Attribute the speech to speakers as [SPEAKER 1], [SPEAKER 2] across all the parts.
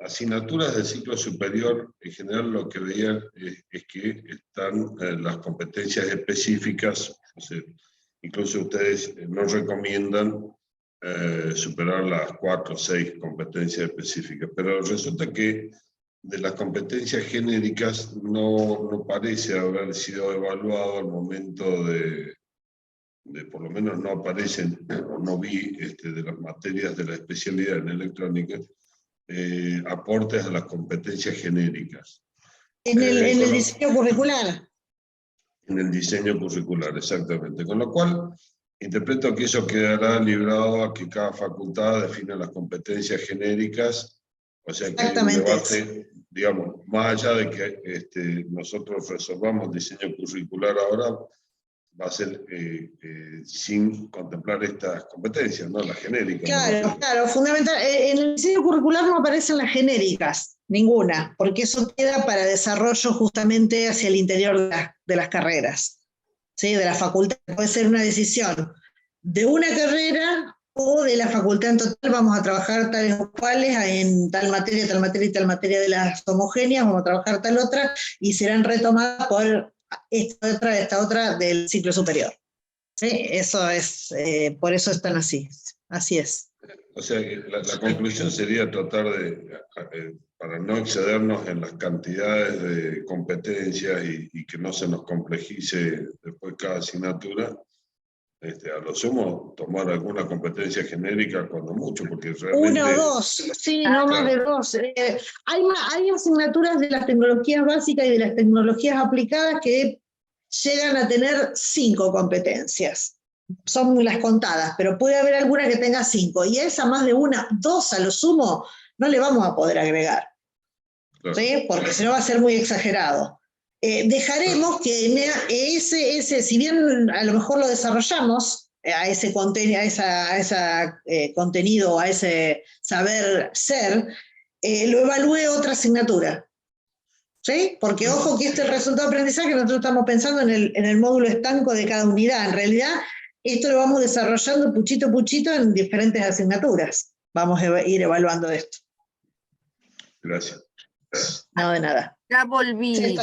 [SPEAKER 1] asignaturas del ciclo superior, en general lo que veían es que están las competencias específicas, o sea, incluso ustedes no recomiendan superar las 4 o 6 competencias específicas, pero resulta que de las competencias genéricas no parece haber sido evaluado al momento de por lo menos no aparecen, no vi de las materias de la especialidad en electrónica, aportes a las competencias genéricas.
[SPEAKER 2] En el diseño curricular.
[SPEAKER 1] En el diseño curricular, exactamente. Con lo cual, interpreto que eso quedará librado a que cada facultad defina las competencias genéricas, o sea que hay un debate, digamos, más allá de que nosotros resolvamos diseño curricular ahora, va a ser sin contemplar estas competencias, ¿no? Las genéricas.
[SPEAKER 2] Claro, fundamental. En el diseño curricular no aparecen las genéricas, ninguna, porque eso queda para desarrollo justamente hacia el interior de las carreras, ¿sí? De la facultad. Puede ser una decisión de una carrera o de la facultad en total. Vamos a trabajar tales o cuales en tal materia y tal materia de las homogéneas, vamos a trabajar tal otra, y serán retomadas por esta otra del ciclo superior. Sí, eso es, por eso están así es.
[SPEAKER 1] O sea, la conclusión sería tratar de, para no excedernos en las cantidades de competencias y que no se nos complejice después cada asignatura, a lo sumo tomar alguna competencia genérica cuando mucho, porque realmente...
[SPEAKER 2] 1 o 2, sí, no más de 2. Hay asignaturas de las tecnologías básicas y de las tecnologías aplicadas que llegan a tener 5 competencias. Son las contadas, pero puede haber alguna que tenga 5, y a esa más de 1, 2 a lo sumo, no le vamos a poder agregar. Claro. ¿Sí? Porque si no va a ser muy exagerado. Dejaremos que ese, si bien a lo mejor lo desarrollamos, a ese contenido, contenido, a ese saber ser, lo evalúe otra asignatura. ¿Sí? Porque ojo que el resultado de aprendizaje nosotros estamos pensando en el módulo estanco de cada unidad. En realidad, esto lo vamos desarrollando puchito a puchito en diferentes asignaturas. Vamos a ir evaluando esto.
[SPEAKER 1] Gracias.
[SPEAKER 2] No, de nada.
[SPEAKER 3] Ya volví.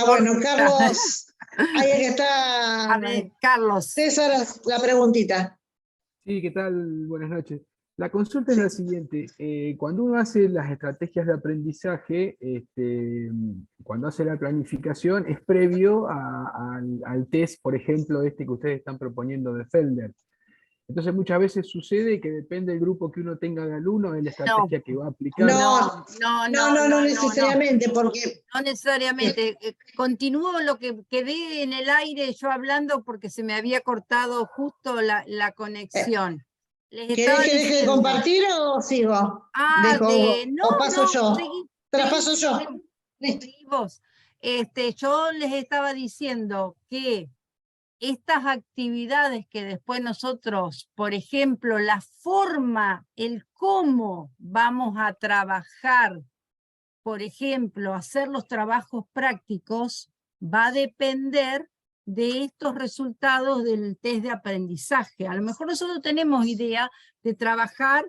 [SPEAKER 2] Bueno, Carlos, ahí que está.
[SPEAKER 3] A ver, Carlos.
[SPEAKER 2] César, la preguntita.
[SPEAKER 4] Sí, ¿qué tal? Buenas noches. La consulta es la siguiente. Cuando uno hace las estrategias de aprendizaje, cuando hace la planificación, es previo al test, por ejemplo, que ustedes están proponiendo de Felder. Entonces muchas veces sucede que depende del grupo que uno tenga de alumnos, es la estrategia que va a aplicar.
[SPEAKER 2] No necesariamente, porque...
[SPEAKER 3] No necesariamente. Continúo lo que quedé en el aire yo hablando porque se me había cortado justo la conexión.
[SPEAKER 2] ¿Querés compartir o sigo? ¿O paso yo? Traspaso yo.
[SPEAKER 3] Vos. Yo les estaba diciendo que estas actividades que después nosotros, por ejemplo, la forma, el cómo vamos a trabajar, por ejemplo, hacer los trabajos prácticos, va a depender de estos resultados del test de aprendizaje. A lo mejor nosotros tenemos idea de trabajar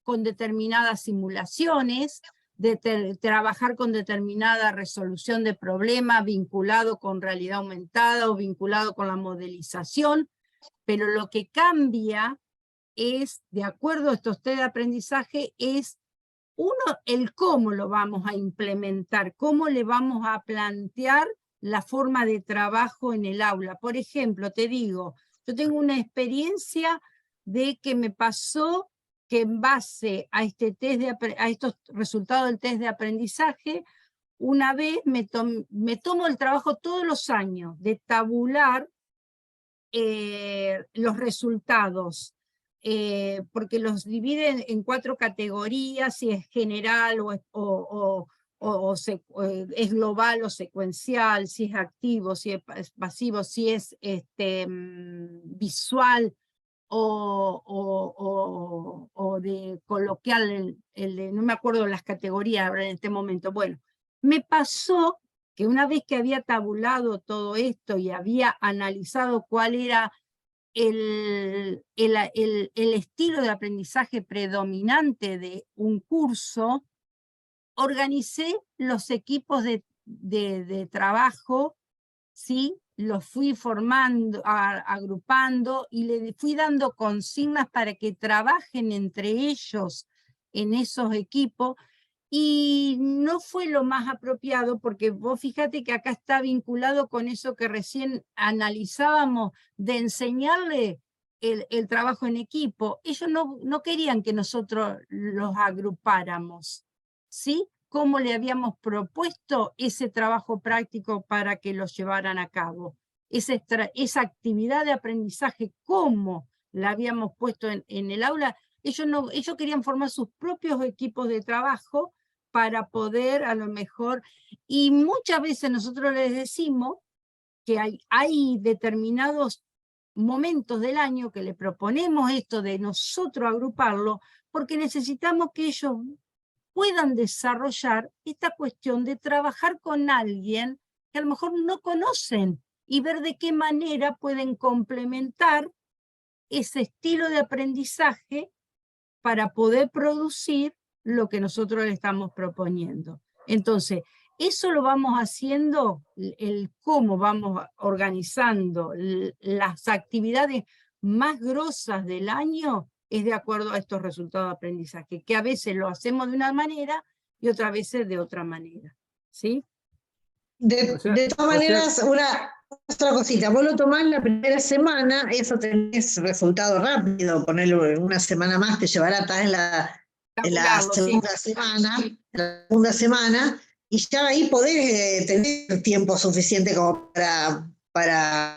[SPEAKER 3] con determinadas simulaciones, de trabajar con determinada resolución de problemas vinculado con realidad aumentada o vinculado con la modelización, pero lo que cambia es, de acuerdo a estos test de aprendizaje, es el cómo lo vamos a implementar, cómo le vamos a plantear la forma de trabajo en el aula. Por ejemplo, te digo, yo tengo una experiencia de que me pasó que en base a estos resultados del test de aprendizaje, una vez me tomo el trabajo todos los años de tabular los resultados, porque los dividen en 4 categorías, si es general o es global o secuencial, si es activo, si es pasivo, si es visual o de coloquial, no me acuerdo las categorías ahora en este momento. Bueno, me pasó que una vez que había tabulado todo esto y había analizado cuál era el estilo de aprendizaje predominante de un curso, organicé los equipos de trabajo, ¿sí? Los fui formando, agrupando, y le fui dando consignas para que trabajen entre ellos en esos equipos, y no fue lo más apropiado, porque vos fíjate que acá está vinculado con eso que recién analizábamos, de enseñarle el trabajo en equipo. Ellos no querían que nosotros los agrupáramos, ¿sí? Cómo le habíamos propuesto ese trabajo práctico para que lo llevaran a cabo. Esa actividad de aprendizaje, cómo la habíamos puesto en el aula. Ellos querían formar sus propios equipos de trabajo para poder a lo mejor, y muchas veces nosotros les decimos que hay determinados momentos del año que le proponemos esto de nosotros agruparlo, porque necesitamos que ellos puedan desarrollar esta cuestión de trabajar con alguien que a lo mejor no conocen, y ver de qué manera pueden complementar ese estilo de aprendizaje para poder producir lo que nosotros le estamos proponiendo. Entonces, eso lo vamos haciendo, el cómo vamos organizando las actividades más grosas del año, es de acuerdo a estos resultados de aprendizaje, que a veces lo hacemos de una manera y otras veces de otra manera, ¿sí?
[SPEAKER 2] De todas maneras, otra cosita, vos lo tomás la primera semana, eso tenés resultado rápido, ponerlo una semana más te llevará hasta en la segunda semana, y ya ahí podés tener tiempo suficiente como para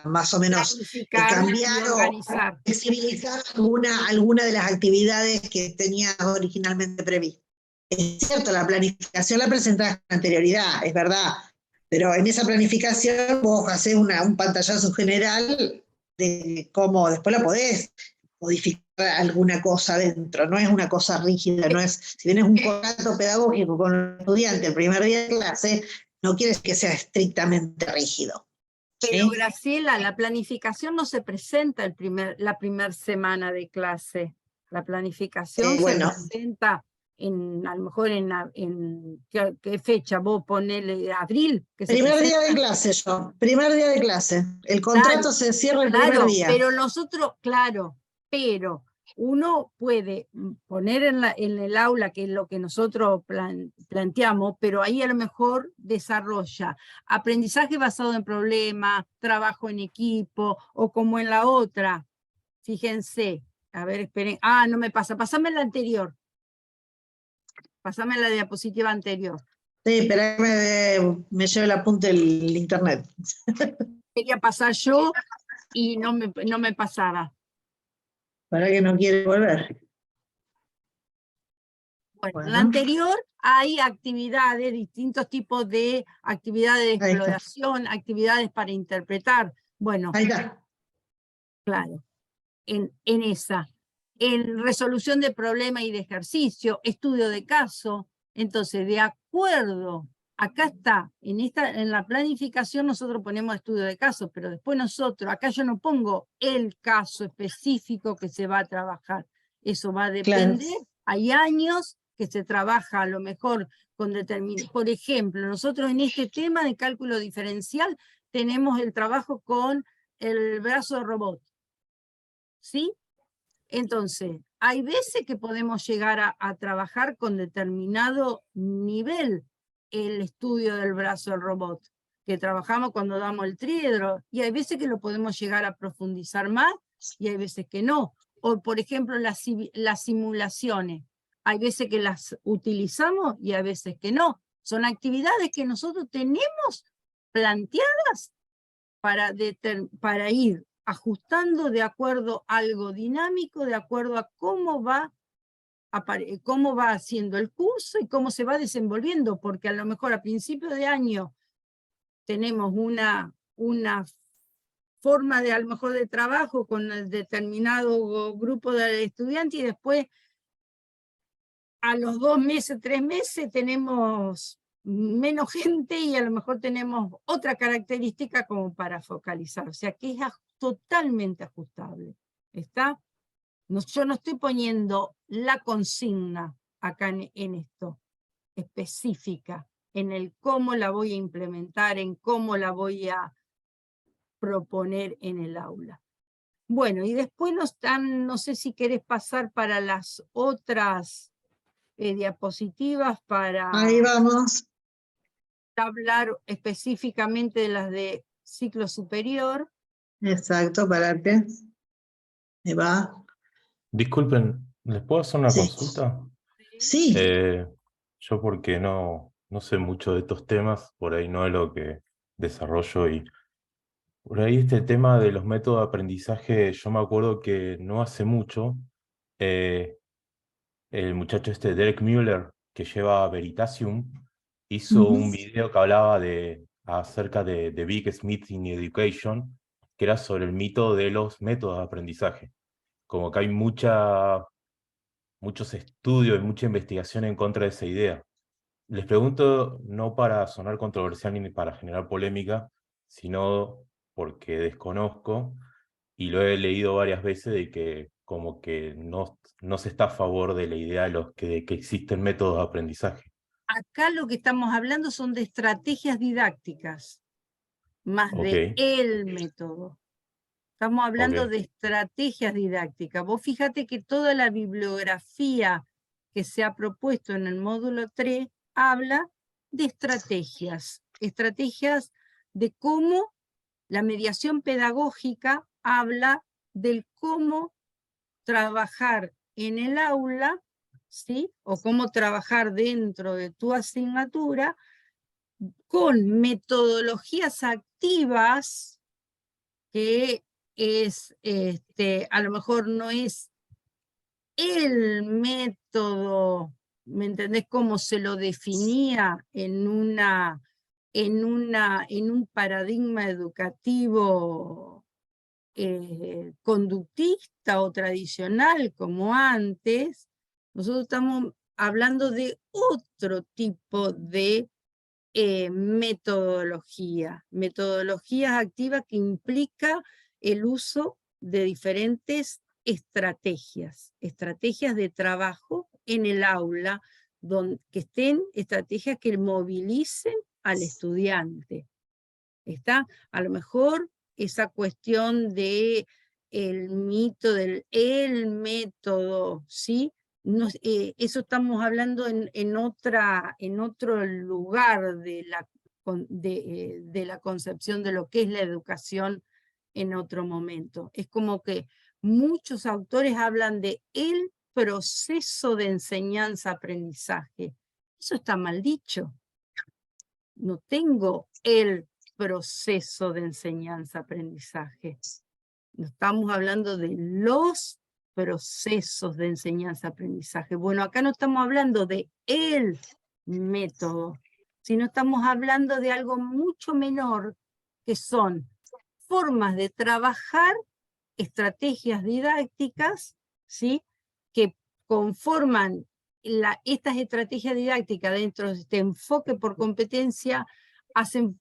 [SPEAKER 2] más o menos cambiar o flexibilizar alguna de las actividades que tenías originalmente previstas. Es cierto, la planificación la presentás con anterioridad, es verdad, pero en esa planificación vos hacés un pantallazo general de cómo después la podés modificar alguna cosa dentro, no es una cosa rígida, no es, si bien es un contrato pedagógico con el estudiante el primer día de clase, no quiere decir que sea estrictamente rígido.
[SPEAKER 3] Pero ¿sí? Graciela, la planificación no se presenta la primera semana de clase, la planificación se presenta a lo mejor en ¿qué fecha? Vos ponele abril.
[SPEAKER 2] Primer día de clase primer día de clase. El contrato se cierra el primer día.
[SPEAKER 3] Pero nosotros, pero uno puede poner en el aula, que es lo que nosotros planteamos, pero ahí a lo mejor desarrolla aprendizaje basado en problemas, trabajo en equipo, o como en la otra, fíjense, a ver, esperen, no me pasa, pasame la anterior. Pasame la diapositiva anterior.
[SPEAKER 2] Sí, pero me lleva el apunte del internet.
[SPEAKER 3] Quería pasar yo y no me pasaba.
[SPEAKER 2] ¿Para que no quiere volver?
[SPEAKER 3] Bueno, en la anterior hay actividades, distintos tipos de actividades de exploración, actividades para interpretar. Bueno,
[SPEAKER 2] ahí está.
[SPEAKER 3] Claro, en esa. En resolución de problemas y de ejercicio, estudio de caso. Entonces, de acuerdo, acá está, en la planificación nosotros ponemos estudio de caso, pero después nosotros, acá yo no pongo el caso específico que se va a trabajar. Eso va a depender. Claro. Hay años que se trabaja a lo mejor con determinados. Por ejemplo, nosotros en este tema de cálculo diferencial tenemos el trabajo con el brazo de robot. ¿Sí? Entonces, hay veces que podemos llegar a trabajar con determinado nivel el estudio del brazo del robot, que trabajamos cuando damos el tríedro, y hay veces que lo podemos llegar a profundizar más, y hay veces que no. O, por ejemplo, las simulaciones. Hay veces que las utilizamos y hay veces que no. Son actividades que nosotros tenemos planteadas para ir ajustando de acuerdo a algo dinámico, de acuerdo a cómo va haciendo el curso y cómo se va desenvolviendo, porque a lo mejor a principio de año tenemos una forma de a lo mejor de trabajo con el determinado grupo de estudiantes, y después a los 2 meses, 3 meses tenemos menos gente y a lo mejor tenemos otra característica como para focalizar. O sea que es totalmente ajustable. ¿Está? No, yo no estoy poniendo la consigna acá en esto, específica, en el cómo la voy a implementar, en cómo la voy a proponer en el aula. Bueno, y después no sé si querés pasar para las otras diapositivas para
[SPEAKER 2] Ahí vamos.
[SPEAKER 3] hablar específicamente de las de ciclo superior.
[SPEAKER 2] Exacto, parate. Ahí va.
[SPEAKER 5] Disculpen, ¿les puedo hacer una
[SPEAKER 2] Sí.
[SPEAKER 5] consulta?
[SPEAKER 2] Sí.
[SPEAKER 5] Yo porque no sé mucho de estos temas, por ahí no es lo que desarrollo y por ahí este tema de los métodos de aprendizaje, yo me acuerdo que no hace mucho, eh, el muchacho este Derek Mueller, que lleva Veritasium, hizo un video que hablaba acerca de Big Smith in Education, que era sobre el mito de los métodos de aprendizaje. Como que hay muchos estudios y mucha investigación en contra de esa idea. Les pregunto no para sonar controversial ni para generar polémica, sino porque desconozco y lo he leído varias veces de que como que no se está a favor de la idea de que existen métodos de aprendizaje.
[SPEAKER 3] Acá lo que estamos hablando son de estrategias didácticas, más
[SPEAKER 5] Ok,
[SPEAKER 3] de el método. Estamos hablando
[SPEAKER 5] ok.
[SPEAKER 3] de estrategias didácticas. Vos fíjate que toda la bibliografía que se ha propuesto en el módulo 3 habla de estrategias de cómo la mediación pedagógica habla del cómo trabajar en el aula, ¿sí? O cómo trabajar dentro de tu asignatura con metodologías activas que a lo mejor no es el método, ¿me entendés? Como se lo definía en un paradigma educativo conductista o tradicional como antes. Nosotros estamos hablando de otro tipo de metodologías activas que implica el uso de diferentes estrategias de trabajo en el aula, que estén estrategias que movilicen al estudiante. ¿Está? A lo mejor esa cuestión de el mito del método, ¿sí? Eso estamos hablando en otro lugar de la concepción de lo que es la educación en otro momento. Es como que muchos autores hablan de el proceso de enseñanza-aprendizaje. Eso está mal dicho. No tengo el proceso de enseñanza-aprendizaje. No estamos hablando de los procesos de enseñanza-aprendizaje. Bueno, acá no estamos hablando de el método, sino estamos hablando de algo mucho menor, que son formas de trabajar, estrategias didácticas, ¿sí? Que conforman estas estrategias didácticas dentro de este enfoque por competencia, hacen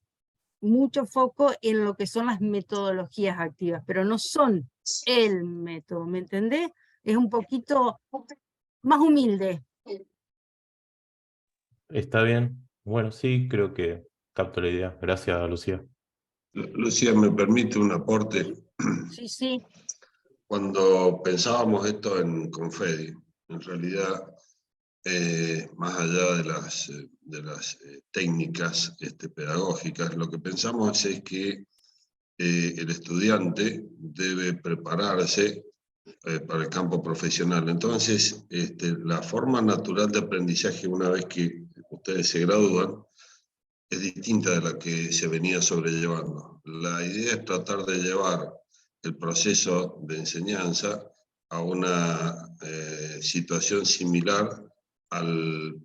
[SPEAKER 3] mucho foco en lo que son las metodologías activas, pero no son el método, ¿me entendés? Es un poquito más humilde.
[SPEAKER 5] ¿Está bien? Bueno, sí, creo que capto la idea. Gracias, Lucía.
[SPEAKER 1] Lucía, ¿me permite un aporte?
[SPEAKER 3] Sí, sí.
[SPEAKER 1] Cuando pensábamos esto en Confedi, en realidad, más allá de las técnicas pedagógicas, lo que pensamos es que el estudiante debe prepararse para el campo profesional. Entonces, la forma natural de aprendizaje una vez que ustedes se gradúan es distinta de la que se venía sobrellevando. La idea es tratar de llevar el proceso de enseñanza a una situación similar al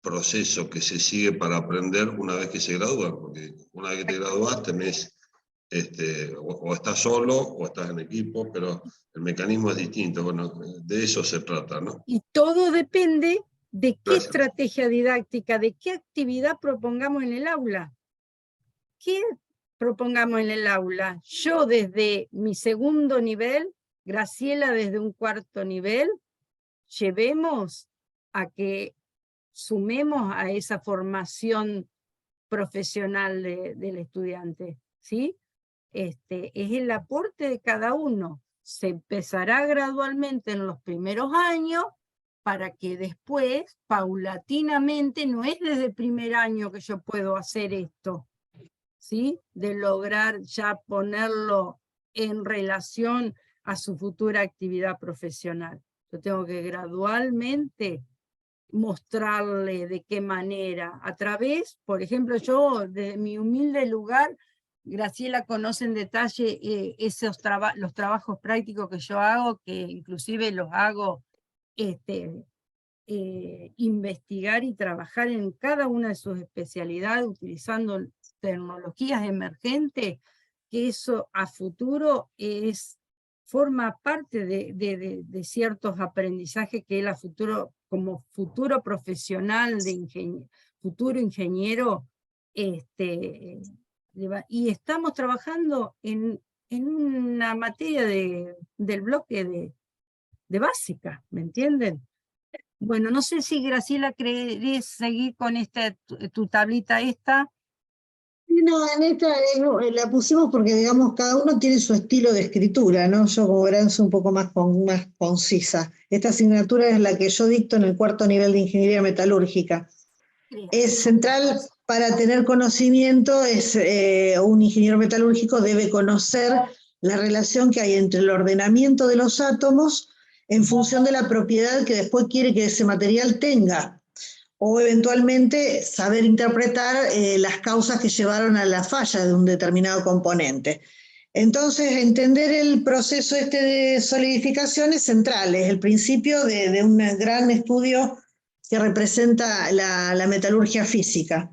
[SPEAKER 1] proceso que se sigue para aprender una vez que se gradúa, porque una vez que te gradúas tenés, o estás solo o estás en equipo, pero el mecanismo es distinto. Bueno, de eso se trata, ¿no?
[SPEAKER 3] Y todo depende de qué
[SPEAKER 1] Gracias.
[SPEAKER 3] estrategia didáctica, de qué actividad propongamos en el aula. ¿Qué propongamos en el aula, yo desde mi segundo nivel, Graciela desde un cuarto nivel, llevemos a que sumemos a esa formación profesional del estudiante, ¿sí? Es el aporte de cada uno. Se empezará gradualmente en los primeros años para que después, paulatinamente, no es desde el primer año que yo puedo hacer esto, ¿sí? De lograr ya ponerlo en relación a su futura actividad profesional. Yo tengo que gradualmente mostrarle de qué manera, a través, por ejemplo, yo de mi humilde lugar, Graciela conoce en detalle los trabajos prácticos que yo hago, que inclusive los hago investigar y trabajar en cada una de sus especialidades utilizando tecnologías emergentes, que eso a futuro forma parte de ciertos aprendizajes que él a futuro, como futuro profesional, futuro ingeniero, y estamos trabajando en una materia del bloque de básica, ¿me entienden? Bueno, no sé si Graciela querés seguir con tu tablita esta.
[SPEAKER 2] No, en esta la pusimos porque, digamos, cada uno tiene su estilo de escritura, ¿no? Yo como verán soy un poco más concisa. Esta asignatura es la que yo dicto en el cuarto nivel de ingeniería metalúrgica. Es central para tener conocimiento, un ingeniero metalúrgico debe conocer la relación que hay entre el ordenamiento de los átomos en función de la propiedad que después quiere que ese material tenga, o eventualmente saber interpretar las causas que llevaron a la falla de un determinado componente. Entonces, entender el proceso de solidificación es central, es el principio de un gran estudio que representa la metalurgia física.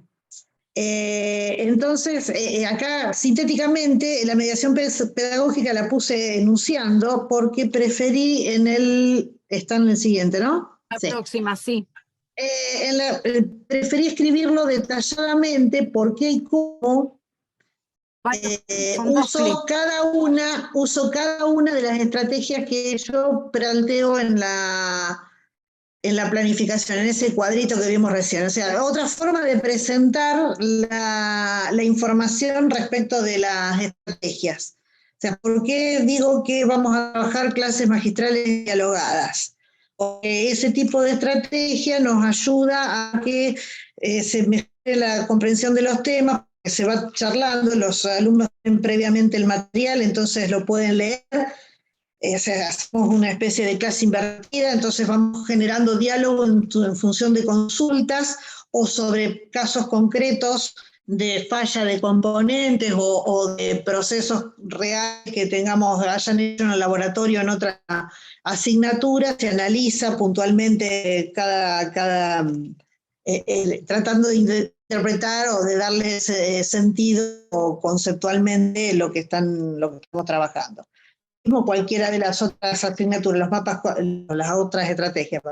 [SPEAKER 2] Entonces, acá sintéticamente la mediación pedagógica la puse enunciando porque preferí está en el siguiente, ¿no?
[SPEAKER 3] La próxima, sí.
[SPEAKER 2] Preferí escribirlo detalladamente porque y cómo uso cada una de las estrategias que yo planteo en la planificación, en ese cuadrito que vimos recién. O sea, otra forma de presentar la información respecto de las estrategias. O sea, ¿por qué digo que vamos a trabajar clases magistrales dialogadas? Porque ese tipo de estrategia nos ayuda a que se mejore la comprensión de los temas, que se va charlando, los alumnos tienen previamente el material, entonces lo pueden leer. O sea, hacemos una especie de clase invertida, entonces vamos generando diálogo en función de consultas o sobre casos concretos de falla de componentes o de procesos reales que hayan hecho en el laboratorio en otra asignatura. Se analiza puntualmente tratando de interpretar o de darle sentido conceptualmente lo que estamos trabajando. Como cualquiera de las otras asignaturas, las otras estrategias.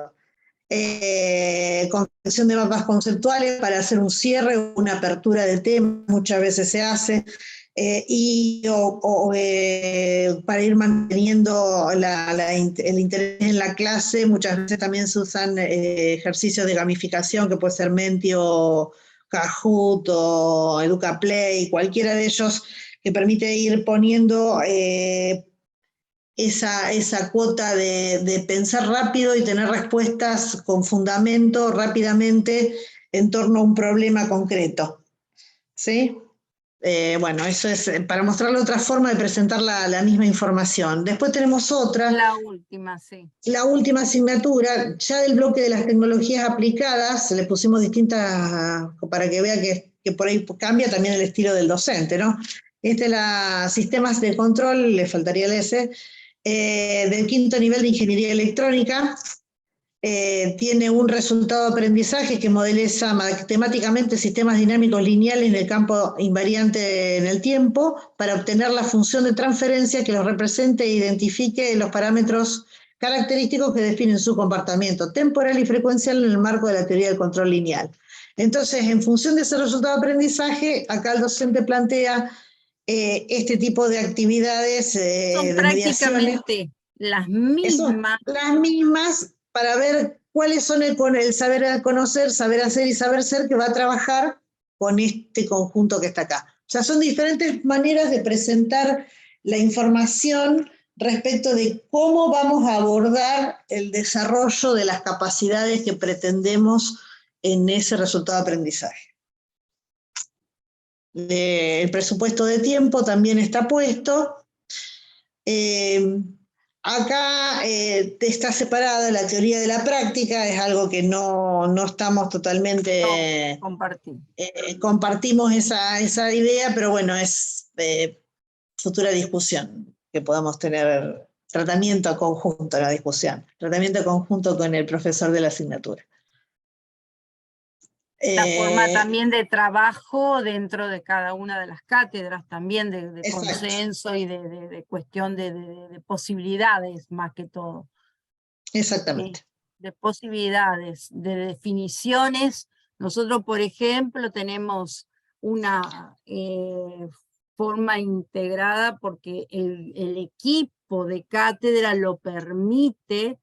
[SPEAKER 2] Confección de mapas conceptuales para hacer un cierre o una apertura de tema, muchas veces se hace, para ir manteniendo el interés en la clase. Muchas veces también se usan ejercicios de gamificación, que puede ser Menti o Kahoot o EducaPlay, cualquiera de ellos que permite ir poniendo esa cuota de pensar rápido y tener respuestas con fundamento rápidamente en torno a un problema concreto. ¿Sí? Bueno, eso es para mostrarle otra forma de presentar la misma información. Después tenemos otra.
[SPEAKER 3] La última, sí.
[SPEAKER 2] La última asignatura, ya del bloque de las tecnologías aplicadas, le pusimos distintas, para que vea que por ahí cambia también el estilo del docente, ¿no? Este es la sistemas de control, le faltaría el S, del quinto nivel de ingeniería electrónica. Tiene un resultado de aprendizaje que modeliza matemáticamente sistemas dinámicos lineales en el campo invariante en el tiempo para obtener la función de transferencia que los represente e identifique los parámetros característicos que definen su comportamiento temporal y frecuencial en el marco de la teoría del control lineal. Entonces, en función de ese resultado de aprendizaje, acá el docente plantea este tipo de actividades
[SPEAKER 3] Son
[SPEAKER 2] de mediaciones.
[SPEAKER 3] prácticamente las
[SPEAKER 2] Eso,
[SPEAKER 3] mismas.
[SPEAKER 2] las mismas para ver cuáles son el saber conocer, saber hacer y saber ser que va a trabajar con este conjunto que está acá. O sea, son diferentes maneras de presentar la información respecto de cómo vamos a abordar el desarrollo de las capacidades que pretendemos en ese resultado de aprendizaje. El presupuesto de tiempo también está puesto. Acá está separada la teoría de la práctica, es algo que no estamos totalmente... compartimos esa idea, pero bueno, es futura discusión, que podamos tener tratamiento conjunto en la discusión, tratamiento conjunto con el profesor de la asignatura.
[SPEAKER 3] La forma también de trabajo dentro de cada una de las cátedras, también de consenso y de cuestión de posibilidades más que todo.
[SPEAKER 2] Exactamente.
[SPEAKER 3] De posibilidades, de definiciones. Nosotros, por ejemplo, tenemos una forma integrada porque el equipo de cátedra lo permite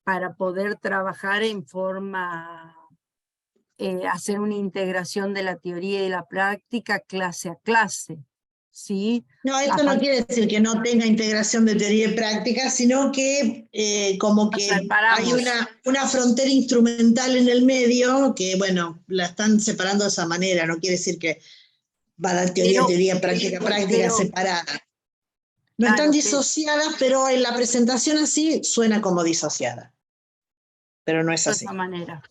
[SPEAKER 3] para poder trabajar en forma... hacer una integración de la teoría y la práctica clase a clase, ¿sí?
[SPEAKER 2] No, esto no quiere decir que no tenga integración de teoría y práctica, sino que como que hay una frontera instrumental en el medio que, bueno, la están separando de esa manera, no quiere decir que va a dar teoría, práctica separada. No están disociadas, pero en la presentación así suena como disociada. Pero no es así.
[SPEAKER 3] De esa manera.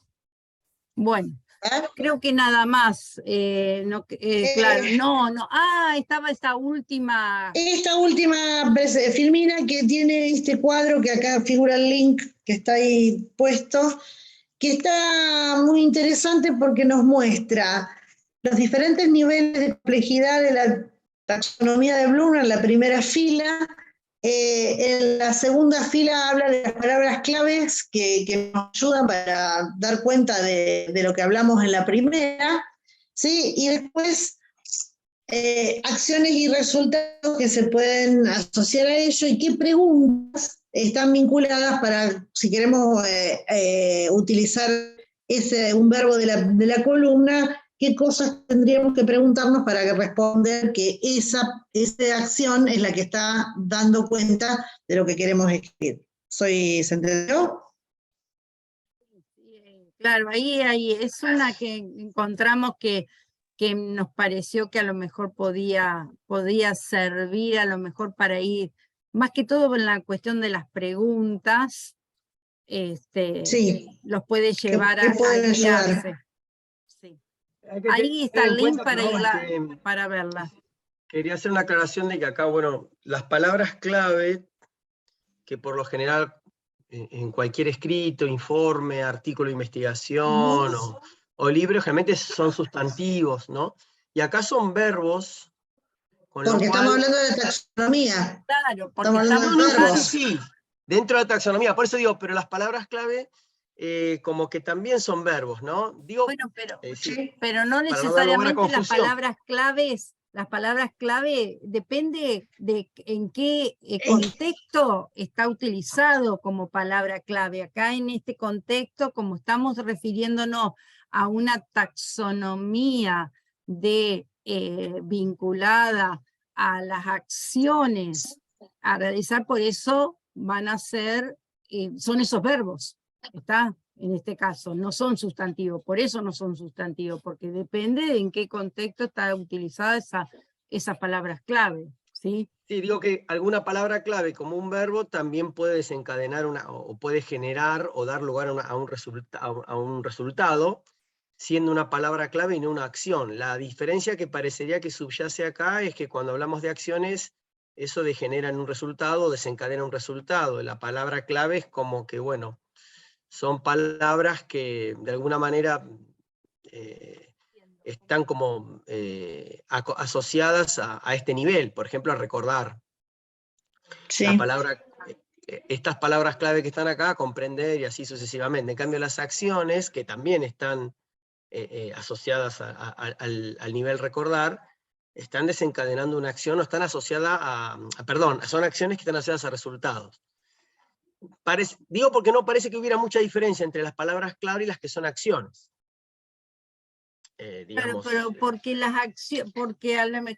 [SPEAKER 3] Bueno, creo que nada más. Claro, no. Estaba esta última.
[SPEAKER 2] Esta última filmina que tiene este cuadro, que acá figura el link, que está ahí puesto, que está muy interesante porque nos muestra los diferentes niveles de complejidad de la taxonomía de Bloom en la primera fila. En la segunda fila habla de las palabras claves que nos ayudan para dar cuenta de lo que hablamos en la primera, ¿sí? Y después acciones y resultados que se pueden asociar a ello y qué preguntas están vinculadas para, si queremos utilizar un verbo de la columna, qué cosas tendríamos que preguntarnos para responder que esa acción es la que está dando cuenta de lo que queremos escribir. ¿Se entendió?
[SPEAKER 3] Claro, ahí es una que encontramos que nos pareció que a lo mejor podía servir a lo mejor para ir, más que todo en la cuestión de las preguntas,
[SPEAKER 2] sí,
[SPEAKER 3] los puede llevar
[SPEAKER 2] a
[SPEAKER 3] guiarse. Sí. Ahí está el link para verla.
[SPEAKER 6] Quería hacer una aclaración de que acá, bueno, las palabras clave, que por lo general en cualquier escrito, informe, artículo de investigación o libro, generalmente son sustantivos, ¿no? Y acá son verbos.
[SPEAKER 2] Porque estamos hablando de la taxonomía.
[SPEAKER 3] Claro, porque
[SPEAKER 2] estamos hablando de verbos.
[SPEAKER 6] Sí, dentro de la taxonomía. Por eso digo, pero las palabras clave como que también son verbos, ¿no? Digo,
[SPEAKER 3] bueno, pero no necesariamente las palabras clave depende de en qué contexto está utilizado como palabra clave. Acá en este contexto, como estamos refiriéndonos a una taxonomía vinculada a las acciones a realizar, por eso van a ser, son esos verbos. ¿Está? En este caso, no son sustantivos, por eso no son sustantivos, porque depende de en qué contexto está utilizada esas palabras clave, ¿sí?
[SPEAKER 6] Sí, digo que alguna palabra clave como un verbo también puede desencadenar o puede generar o dar lugar a un resultado, siendo una palabra clave y no una acción. La diferencia que parecería que subyace acá es que cuando hablamos de acciones, eso degenera en un resultado, desencadena un resultado. La palabra clave es como que, bueno, son palabras que de alguna manera están como asociadas a este nivel, por ejemplo, a recordar. Sí. Estas palabras clave que están acá, comprender y así sucesivamente. En cambio, las acciones, que también están asociadas al nivel recordar, están desencadenando una acción o están asociadas perdón, son acciones que están asociadas a resultados. Digo porque no parece que hubiera mucha diferencia entre las palabras clave y las que son acciones. Digamos,
[SPEAKER 3] pero porque las acciones,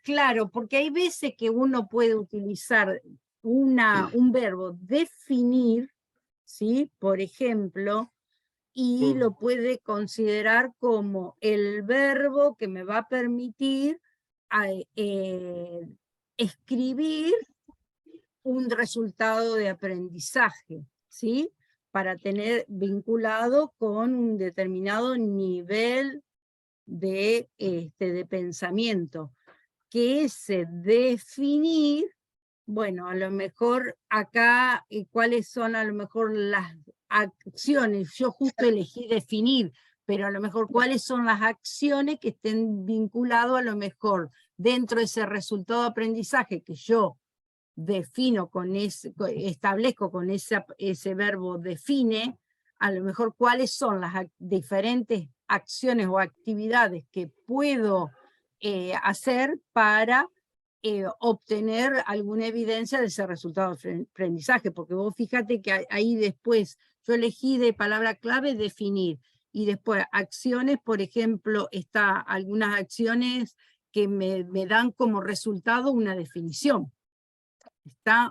[SPEAKER 3] claro, porque hay veces que uno puede utilizar un verbo definir, ¿sí? Por ejemplo, y lo puede considerar como el verbo que me va a permitir escribir un resultado de aprendizaje, ¿sí? Para tener vinculado con un determinado nivel de pensamiento, que ese definir, bueno, a lo mejor acá, ¿cuáles son a lo mejor las acciones? Yo justo elegí definir, pero a lo mejor cuáles son las acciones que estén vinculadas a lo mejor dentro de ese resultado de aprendizaje que yo defino establezco con ese verbo define, a lo mejor cuáles son las diferentes acciones o actividades que puedo hacer para obtener alguna evidencia de ese resultado de aprendizaje, porque vos fíjate que ahí después yo elegí de palabra clave definir, y después acciones, por ejemplo, está algunas acciones que me dan como resultado una definición.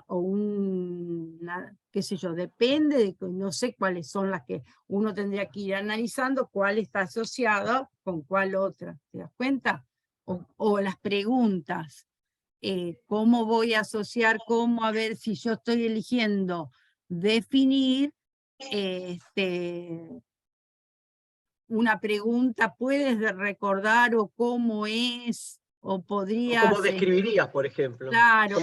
[SPEAKER 3] O qué sé yo, depende de, no sé cuáles son las que uno tendría que ir analizando, cuál está asociado con cuál otra, ¿te das cuenta? O las preguntas, ¿cómo voy a asociar, a ver si yo estoy eligiendo definir una pregunta, ¿puedes recordar o cómo es? O podrías...
[SPEAKER 6] ¿Cómo describirías, por ejemplo?
[SPEAKER 3] Claro,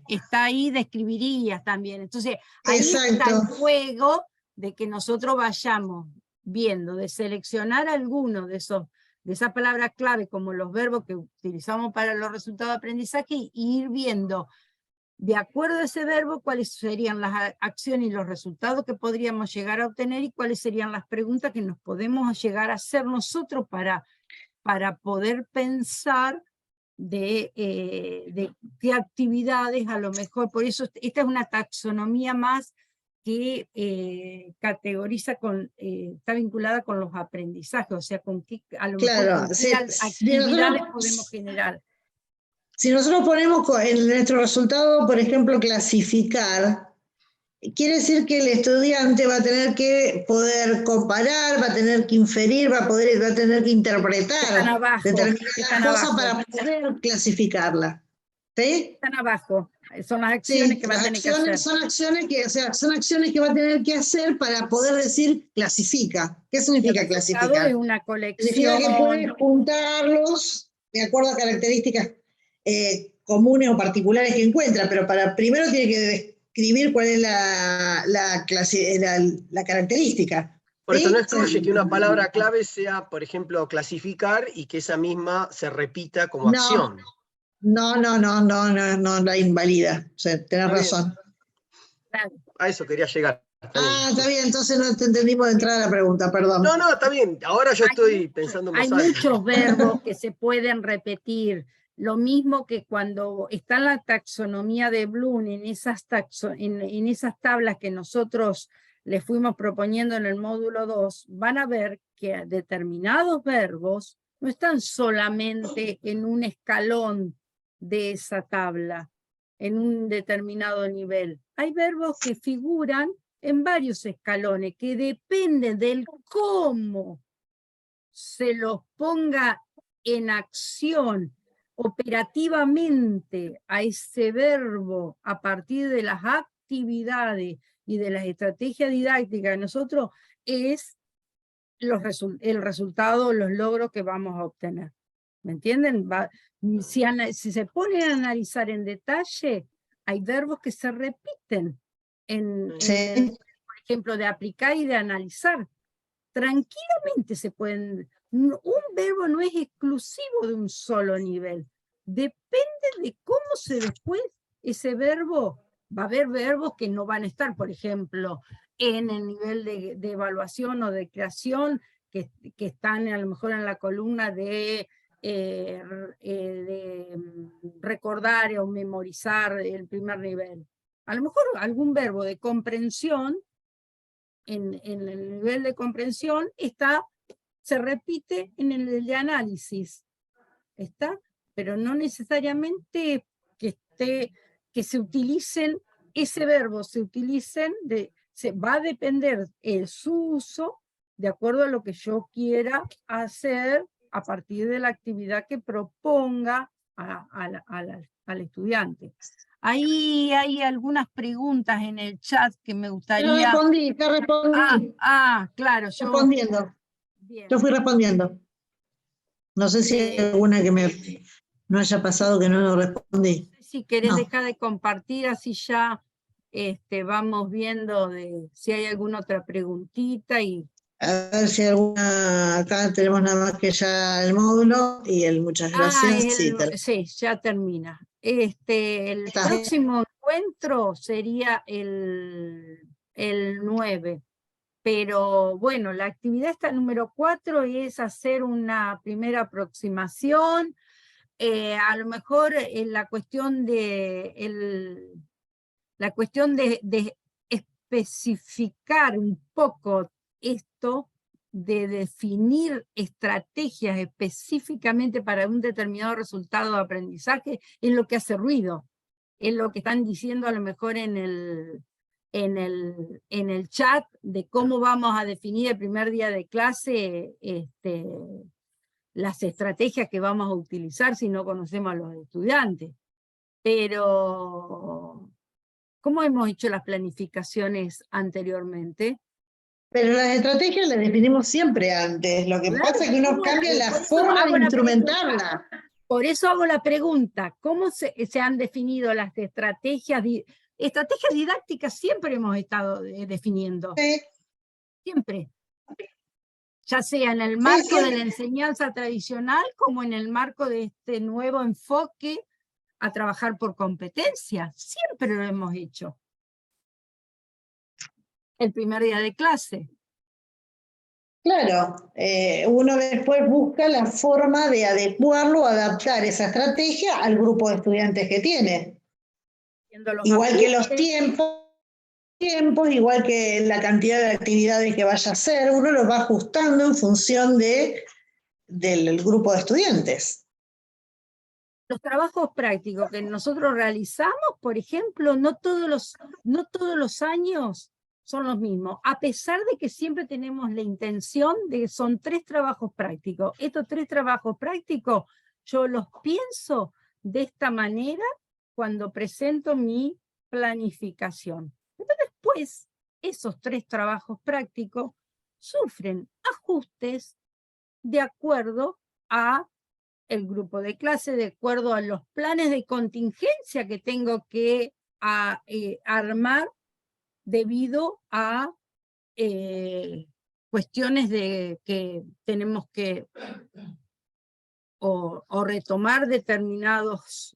[SPEAKER 3] está ahí, describirías también. Entonces, ahí
[SPEAKER 2] Exacto.
[SPEAKER 3] está el juego de que nosotros vayamos viendo, de seleccionar algunos de esas palabras clave, como los verbos que utilizamos para los resultados de aprendizaje, y ir viendo, de acuerdo a ese verbo, cuáles serían las acciones y los resultados que podríamos llegar a obtener, y cuáles serían las preguntas que nos podemos llegar a hacer nosotros para poder pensar de qué actividades a lo mejor. Por eso esta es una taxonomía más que categoriza está vinculada con los aprendizajes, o sea, con qué, a lo mejor con qué actividades podemos generar.
[SPEAKER 2] Si nosotros ponemos en nuestro resultado, por ejemplo, clasificar, quiere decir que el estudiante va a tener que poder comparar, va a tener que inferir, va a tener que interpretar determinadas cosas para poder clasificarla. ¿Sí?
[SPEAKER 3] Están abajo, son las acciones que va a tener que hacer.
[SPEAKER 2] Son acciones que va a tener que hacer para poder decir clasifica. ¿Qué significa clasificar?
[SPEAKER 3] Es una colección.
[SPEAKER 2] Significa que puede juntarlos de acuerdo a características comunes o particulares que encuentra, pero primero tiene que describir cuál es la característica.
[SPEAKER 6] Por eso no excluye que una palabra clave sea, por ejemplo, clasificar, y que esa misma se repita como acción.
[SPEAKER 2] No la invalida. O sea, tenés razón.
[SPEAKER 6] A eso quería llegar.
[SPEAKER 2] Está bien, entonces no te entendimos de entrada la pregunta, perdón.
[SPEAKER 6] No, está bien. Ahora yo estoy pensando más.
[SPEAKER 3] Hay muchos verbos que se pueden repetir. Lo mismo que cuando está en la taxonomía de Bloom, en esas tablas que nosotros les fuimos proponiendo en el módulo 2, van a ver que determinados verbos no están solamente en un escalón de esa tabla, en un determinado nivel. Hay verbos que figuran en varios escalones, que dependen del cómo se los ponga en acción operativamente a ese verbo a partir de las actividades y de las estrategias didácticas de nosotros, es el resultado, los logros que vamos a obtener. ¿Me entienden? Si se ponen a analizar en detalle, hay verbos que se repiten por ejemplo, de aplicar y de analizar. Tranquilamente se pueden. Un verbo no es exclusivo de un solo nivel. Depende de cómo después ese verbo. Va a haber verbos que no van a estar, por ejemplo, en el nivel de evaluación o de creación, que están a lo mejor en la columna de de recordar o memorizar el primer nivel. A lo mejor algún verbo de comprensión, en el nivel de comprensión, se repite en el de análisis, ¿está? Pero no necesariamente que se utilicen, ese verbo va a depender su uso de acuerdo a lo que yo quiera hacer a partir de la actividad que proponga al estudiante. Ahí hay algunas preguntas en el chat que me gustaría...
[SPEAKER 2] Ya respondí.
[SPEAKER 3] Claro,
[SPEAKER 2] Respondiendo.
[SPEAKER 3] Bien.
[SPEAKER 2] Yo fui respondiendo. No sé si hay alguna que no haya pasado que no lo respondí.
[SPEAKER 3] Si querés
[SPEAKER 2] No.
[SPEAKER 3] dejar de compartir, así ya vamos viendo si hay alguna otra preguntita.
[SPEAKER 2] A ver si hay alguna. Acá tenemos nada más que ya el módulo y el muchas gracias.
[SPEAKER 3] Sí, ya termina. El próximo encuentro sería el 9. Pero bueno, la actividad esta número 4 es hacer una primera aproximación. A lo mejor la cuestión de especificar un poco esto, de definir estrategias específicamente para un determinado resultado de aprendizaje, es lo que hace ruido, es lo que están diciendo a lo mejor en el chat, de cómo vamos a definir el primer día de clase las estrategias que vamos a utilizar si no conocemos a los estudiantes. Pero, ¿cómo hemos hecho las planificaciones anteriormente?
[SPEAKER 2] Pero las estrategias las definimos siempre antes. Lo que pasa es que uno cambia la forma de instrumentarla.
[SPEAKER 3] Por eso hago la pregunta, ¿cómo se han definido las estrategias? Estrategias didácticas siempre hemos estado definiendo.
[SPEAKER 2] Sí.
[SPEAKER 3] Siempre. Ya sea en el marco de la enseñanza tradicional como en el marco de este nuevo enfoque a trabajar por competencia. Siempre lo hemos hecho. El primer día de clase.
[SPEAKER 2] Claro, uno después busca la forma de adecuarlo, adaptar esa estrategia al grupo de estudiantes que tiene. Igual que los tiempos, igual que la cantidad de actividades que vaya a hacer, uno los va ajustando en función del grupo de estudiantes.
[SPEAKER 3] Los trabajos prácticos que nosotros realizamos, por ejemplo, no todos los años son los mismos, a pesar de que siempre tenemos la intención de que son 3 trabajos prácticos. Estos 3 trabajos prácticos yo los pienso de esta manera cuando presento mi planificación. Pero después, esos 3 trabajos prácticos sufren ajustes de acuerdo a el grupo de clase, de acuerdo a los planes de contingencia que tengo que armar debido a cuestiones de que tenemos que o retomar determinados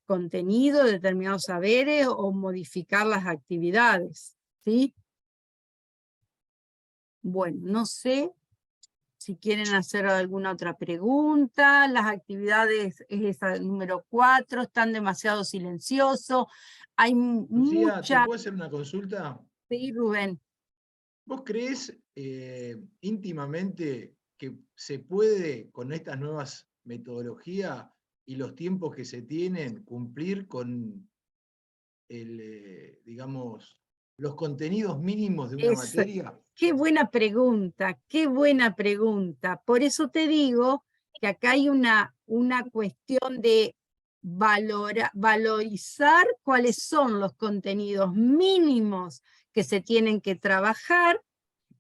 [SPEAKER 3] contenidos, determinados saberes, o modificar las actividades, ¿sí? Bueno, no sé si quieren hacer alguna otra pregunta. Las actividades es esa número 4, están demasiado silenciosos. Hay
[SPEAKER 7] Lucía,
[SPEAKER 3] mucha...
[SPEAKER 7] ¿te puedo hacer una consulta?
[SPEAKER 3] Sí, Rubén.
[SPEAKER 7] ¿Vos crees íntimamente que se puede, con estas nuevas metodologías y los tiempos que se tienen, cumplir con digamos, los contenidos mínimos de una materia?
[SPEAKER 3] Qué buena pregunta, qué buena pregunta. Por eso te digo que acá hay una cuestión de valorizar cuáles son los contenidos mínimos que se tienen que trabajar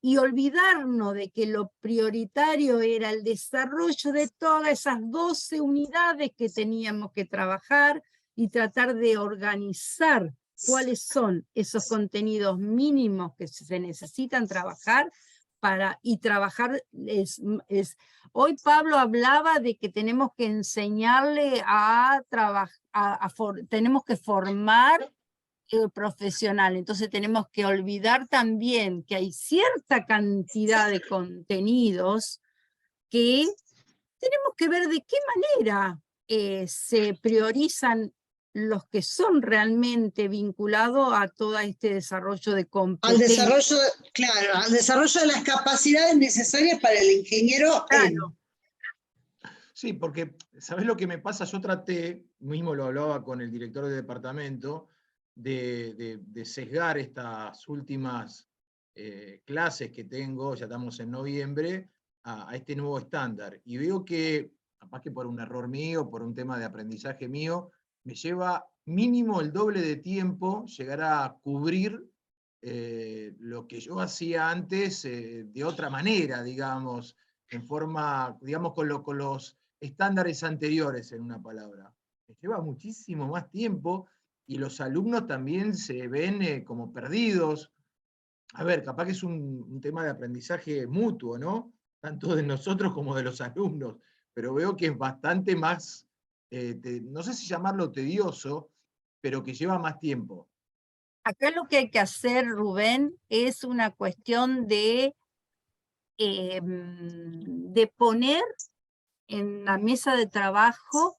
[SPEAKER 3] y olvidarnos de que lo prioritario era el desarrollo de todas esas 12 unidades que teníamos que trabajar y tratar de organizar cuáles son esos contenidos mínimos que se necesitan trabajar y trabajar. Hoy Pablo hablaba de que tenemos que enseñarle a trabajar, tenemos que formar el profesional, entonces tenemos que olvidar también que hay cierta cantidad de contenidos que tenemos que ver de qué manera se priorizan los que son realmente vinculados a todo este desarrollo de
[SPEAKER 2] Al
[SPEAKER 3] competencias.
[SPEAKER 2] desarrollo, claro, al desarrollo de las capacidades necesarias para el ingeniero.
[SPEAKER 3] Claro.
[SPEAKER 7] Sí, porque, ¿sabés lo que me pasa? Yo traté, mismo lo hablaba con el director del departamento, de sesgar estas últimas clases que tengo, ya estamos en noviembre, a este nuevo estándar. Y veo que, capaz que por un error mío, por un tema de aprendizaje mío, me lleva mínimo el doble de tiempo llegar a cubrir lo que yo hacía antes de otra manera, digamos, en forma, digamos, con los estándares anteriores, en una palabra. Me lleva muchísimo más tiempo y los alumnos también se ven como perdidos. A ver, capaz que es un tema de aprendizaje mutuo, ¿no? Tanto de nosotros como de los alumnos, pero veo que es bastante más, no sé si llamarlo tedioso, pero que lleva más tiempo.
[SPEAKER 3] Acá lo que hay que hacer, Rubén, es una cuestión de poner en la mesa de trabajo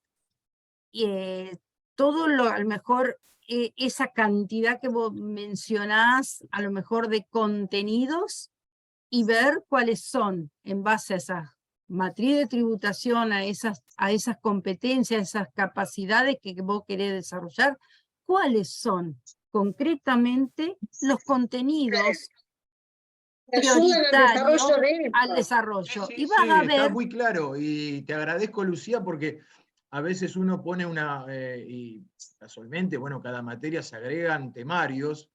[SPEAKER 3] todo lo, a lo mejor, esa cantidad que vos mencionás, a lo mejor de contenidos, y ver cuáles son, en base a esa matriz de tributación, a esas competencias, esas capacidades que vos querés desarrollar, cuáles son concretamente los contenidos prioritarios al desarrollo.
[SPEAKER 7] Sí,
[SPEAKER 3] Y
[SPEAKER 7] sí,
[SPEAKER 3] vas a
[SPEAKER 7] está
[SPEAKER 3] ver,
[SPEAKER 7] muy claro. Y te agradezco, Lucía, porque a veces uno pone y casualmente, bueno, cada materia se agregan temarios,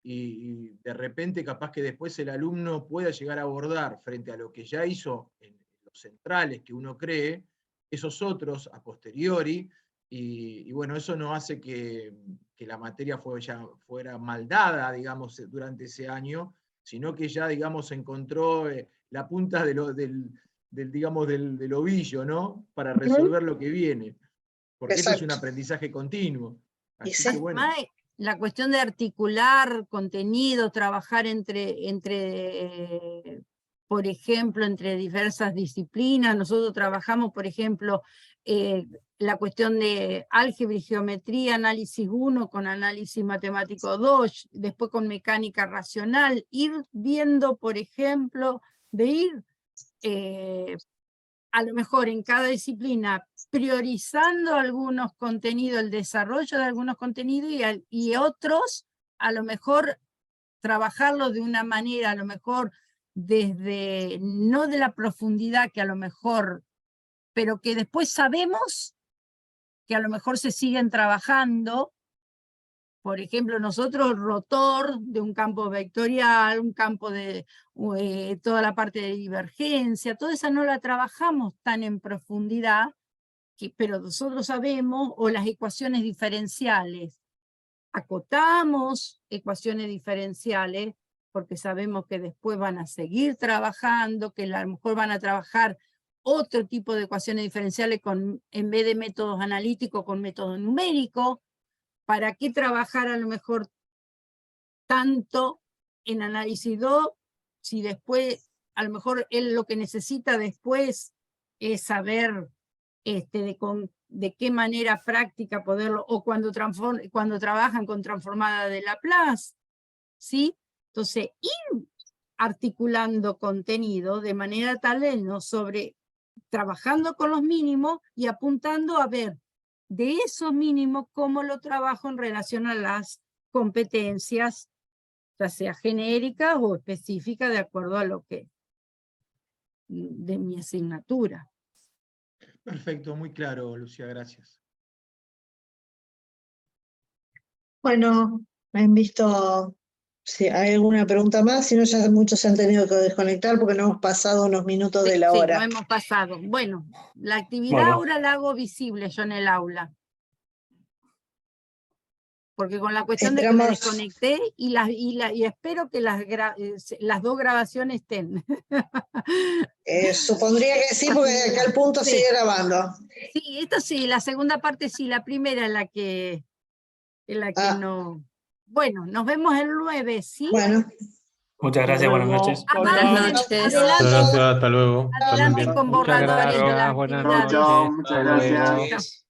[SPEAKER 7] y de repente capaz que después el alumno pueda llegar a abordar frente a lo que ya hizo en los centrales que uno cree, esos otros a posteriori, y bueno, eso no hace que la materia fuera mal dada, digamos, durante ese año, sino que ya, digamos, encontró la punta digamos, del ovillo, ¿no? Para resolver lo que viene, porque esto es un
[SPEAKER 2] Exacto.
[SPEAKER 7] aprendizaje continuo. Así
[SPEAKER 2] Exacto.
[SPEAKER 7] que bueno.
[SPEAKER 3] además, la cuestión de articular contenido, trabajar por ejemplo, entre diversas disciplinas. Nosotros trabajamos, por ejemplo, la cuestión de álgebra y geometría, análisis 1 con análisis matemático 2, después con mecánica racional, ir viendo, por ejemplo, de ir a lo mejor en cada disciplina priorizando algunos contenidos, el desarrollo de algunos contenidos, y otros a lo mejor trabajarlo de una manera, a lo mejor desde, no de la profundidad que a lo mejor, pero que después sabemos que a lo mejor se siguen trabajando. Por ejemplo, nosotros rotor de un campo vectorial, un campo de toda la parte de divergencia, toda esa no la trabajamos tan en profundidad, pero nosotros sabemos, o las ecuaciones diferenciales. Acotamos ecuaciones diferenciales porque sabemos que después van a seguir trabajando, que a lo mejor van a trabajar otro tipo de ecuaciones diferenciales en vez de métodos analíticos, con método numérico. ¿Para qué trabajar a lo mejor tanto en análisis 2 si después, a lo mejor él lo que necesita después es saber de qué manera práctica poderlo, o cuando trabajan con transformada de Laplace, ¿sí? Entonces, ir articulando contenido de manera tal de no trabajando con los mínimos y apuntando a ver de esos mínimos cómo lo trabajo en relación a las competencias, ya sea genéricas o específicas, de acuerdo a lo que de mi asignatura.
[SPEAKER 7] Perfecto, muy claro, Lucía, gracias.
[SPEAKER 2] Bueno, han visto si hay alguna pregunta más, si no ya muchos se han tenido que desconectar porque no hemos pasado unos minutos de la
[SPEAKER 3] Sí,
[SPEAKER 2] hora.
[SPEAKER 3] no hemos pasado. Bueno, la actividad
[SPEAKER 5] Bueno.
[SPEAKER 3] ahora la hago visible yo en el aula. Porque con la cuestión de que me desconecté y espero que las dos grabaciones estén.
[SPEAKER 2] Supondría que sí, porque acá el punto
[SPEAKER 3] Sí.
[SPEAKER 2] sigue grabando.
[SPEAKER 3] Sí, esto sí, la segunda parte sí, la primera es la que
[SPEAKER 2] Ah.
[SPEAKER 3] no. Bueno, nos vemos el 9, ¿sí?
[SPEAKER 2] Bueno,
[SPEAKER 8] Muchas gracias, buenas noches.
[SPEAKER 3] Adelante,
[SPEAKER 5] Muchas gracias, hasta luego.
[SPEAKER 3] adelante con
[SPEAKER 9] Muchas
[SPEAKER 3] borradores de
[SPEAKER 9] gracias,
[SPEAKER 3] las
[SPEAKER 9] buenas
[SPEAKER 3] actividades.
[SPEAKER 9] noches.
[SPEAKER 10] Muchas
[SPEAKER 9] Hasta luego.
[SPEAKER 10] gracias.